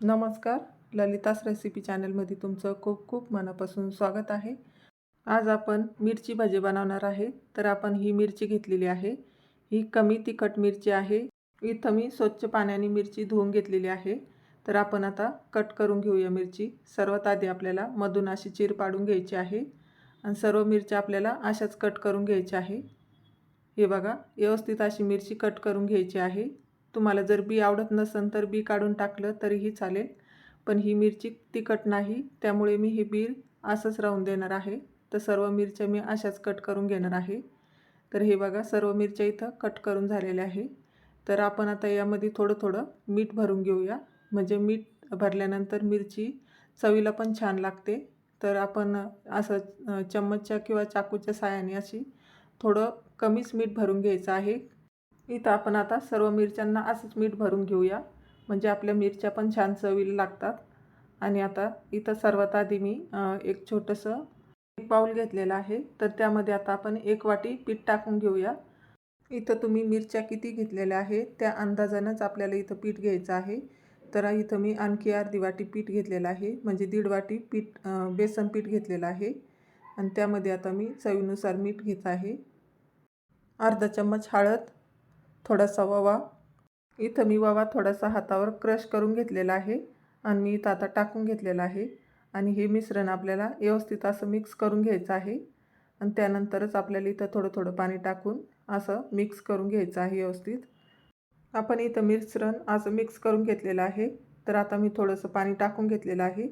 नमस्कार. ललितास रेसिपी चॅनलमध्ये तुमचं खूप खूप मनापासून स्वागत आहे. आज आपण मिरची भजी बनवणार आहे. तर आपण ही मिरची घेतलेली आहे. ही कमी तिखट मिरची आहे. इथं मी स्वच्छ पाण्याने मिरची धुवून घेतलेली आहे. तर आपण आता कट करून घेऊया मिरची. सर्वात आधी आपल्याला मधून अशी चीर पाडून घ्यायची आहे आणि सर्व मिरच्या आपल्याला अशाच कट करून घ्यायच्या आहे. हे बघा, व्यवस्थित अशी मिरची कट करून घ्यायची आहे. तुम्हाला जर बी आवडत नसेल तर बी काढून टाकलं तरीही चालेल, पण ही मिरची तिखट नाही, त्यामुळे मी हे बी असंच राहून देणार आहे. तर सर्व मिरच्या मी अशाच कट करून घेणार आहे. तर हे बघा, सर्व मिरच्या इथं कट करून झालेल्या आहे. तर आपण आता यामध्ये थोडं थोडं मीठ भरून घेऊया, म्हणजे मीठ भरल्यानंतर मिरची चवीला पण छान लागते. तर आपण असं चम्मचच्या किंवा चाकूच्या साहाय्याने अशी थोडं कमीच मीठ भरून घ्यायचं आहे. इथं आपण आता सर्व मिरच्यांना असंच मीठ भरून घेऊया, म्हणजे आपल्या मिरच्या पण छान चवीला लागतात. आणि आता इथं सर्वात आधी मी एक छोटंसं पाऊल घेतलेलं आहे. तर त्यामध्ये आता आपण 1 वाटी पीठ टाकून घेऊया. इथं तुम्ही मिरच्या किती घेतलेल्या आहे त्या अंदाजानंच आपल्याला इथं पीठ घ्यायचं आहे. तर इथं मी आणखी अर्धी वाटी पीठ घेतलेलं आहे, म्हणजे 1.5 वाटी बेसन पीठ घेतलेलं आहे. आणि त्यामध्ये आता मी चवीनुसार मीठ घेत आहे. अर्धा चम्मच हळद, थोडासा ओवा. इथं मी ओवा थोडासा हातावर क्रश करून घेतलेला आहे आणि मी इथं आता टाकून घेतलेला आहे. आणि हे मिश्रण आपल्याला व्यवस्थित असं मिक्स करून घ्यायचं आहे. आणि त्यानंतरच आपल्याला इथं थोडं थोडं पाणी टाकून असं मिक्स करून घ्यायचं आहे व्यवस्थित. आपण इथं मिश्रण असं मिक्स करून घेतलेलं आहे. तर आता मी थोडंसं पाणी टाकून घेतलेलं आहे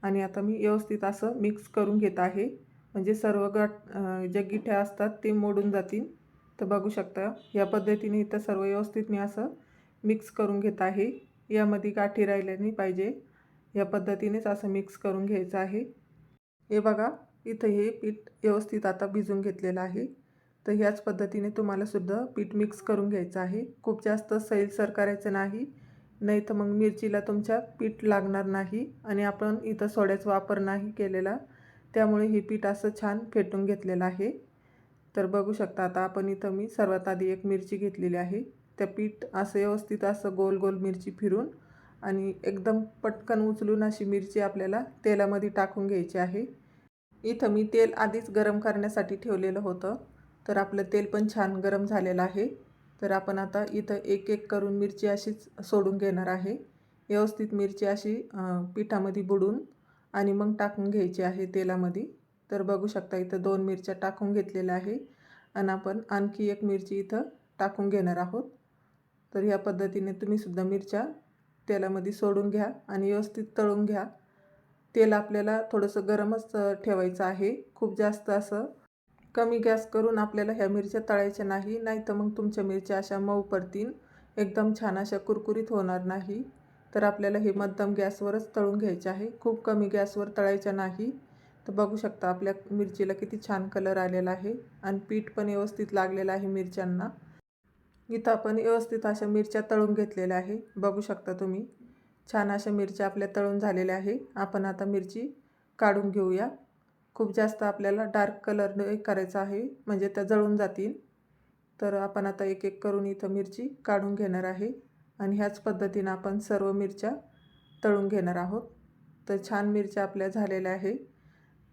आणि आता मी व्यवस्थित असं मिक्स करून घेत आहे, म्हणजे सर्व ज्या गिठ्या असतात ते मोडून जातील. तर बघू शकता, या पद्धतीने इथं सर्व व्यवस्थित मी असं मिक्स करून घेत आहे. यामध्ये गाठी राहिल्या नाही पाहिजे, या पद्धतीनेच असं मिक्स करून घ्यायचं आहे. हे बघा, इथं हे पीठ व्यवस्थित आता भिजून घेतलेलं आहे. तर ह्याच पद्धतीने तुम्हालासुद्धा पीठ मिक्स करून घ्यायचं आहे. खूप जास्त सैलसर करायचं नाही, नाही तर मग मिरचीला तुमच्या पीठ लागणार नाही. आणि आपण इथं सोड्याचा वापर नाही केलेला, त्यामुळे हे पीठ असं छान फेटून घेतलेलं आहे. तर बघू शकता, आता आपण इथं मी सर्वात आधी एक मिरची घेतलेली आहे. त्या पीठ असं व्यवस्थित असं गोल गोल मिरची फिरून आणि एकदम पटकन उचलून अशी मिरची आपल्याला तेलामध्ये टाकून घ्यायची आहे. इथं मी तेल आधीच गरम करण्यासाठी ठेवलेलं होतं. तर आपलं तेल पण छान गरम झालेलं आहे. तर आपण आता इथं एक एक करून मिरची अशीच सोडून घेणार आहे. व्यवस्थित मिरची अशी पिठामध्ये बुडून आणि मग टाकून घ्यायची आहे तेलामध्ये. तर बघू शकता, इथं 2 मिरच्या टाकून घेतलेल्या आहे आणि आपण आणखी एक मिरची इथं टाकून घेणार आहोत. तर ह्या पद्धतीने तुम्हीसुद्धा मिरच्या तेलामध्ये सोडून घ्या आणि व्यवस्थित तळून घ्या. तेल आपल्याला थोडंसं गरमच ठेवायचं आहे. खूप जास्त असं कमी गॅस करून आपल्याला ह्या मिरच्या तळायच्या नाही, नाही तर मग तुमच्या मिरच्या अशा मऊ पडतील, एकदम छान अशा कुरकुरीत होणार नाही. तर आपल्याला हे मध्यम गॅसवरच तळून घ्यायचे आहे, खूप कमी गॅसवर तळायच्या नाही. तर बघू शकता, आपल्या मिरचीला किती छान कलर आलेला आहे आणि पीठ पण व्यवस्थित लागलेलं आहे मिरच्यांना. इथं आपण व्यवस्थित अशा मिरच्या तळून घेतलेल्या आहे. बघू शकता तुम्ही, छान अशा मिरच्या आपल्या तळून झालेल्या आहे. आपण आता मिरची काढून घेऊया. खूप जास्त आपल्याला डार्क कलर नाही करायचा आहे, म्हणजे त्या जळून जातील. तर आपण आता एक एक करून इथं मिरची काढून घेणार आहे आणि ह्याच पद्धतीनं आपण सर्व मिरच्या तळून घेणार आहोत. तर छान मिरच्या आपल्या झालेल्या आहे.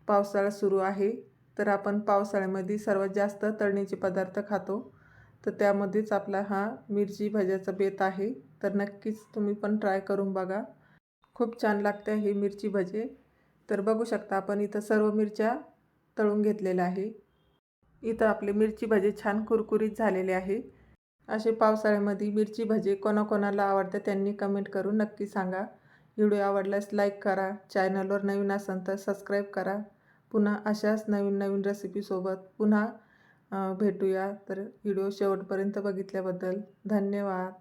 पावसाळा सुरू आहे, तर आपण पावसाळ्यामध्ये सर्वात जास्त तळणीचे पदार्थ खातो. तर त्यामध्येच आपला हा मिरची भज्याचा बेत आहे. तर नक्कीच तुम्ही पण ट्राय करून बघा, खूप छान लागते ही मिरची भजे. तर बघू शकता, आपण इथं सर्व मिरच्या तळून घेतलेल्या आहे. इथं आपले मिरची भजे छान कुरकुरीत झालेले आहे. असे पावसाळ्यामध्ये मिरची भजे कोणाकोणाला आवडते त्यांनी कमेंट करून नक्की सांगा. व्हिडिओ आवडल्यास लाईक करा, चॅनलवर नवीन असाल तर सबस्क्राईब करा. पुन्हा अशाच नवीन नवीन रेसिपीसोबत पुन्हा भेटूया. तर व्हिडिओ शेवटपर्यंत बघितल्याबद्दल धन्यवाद.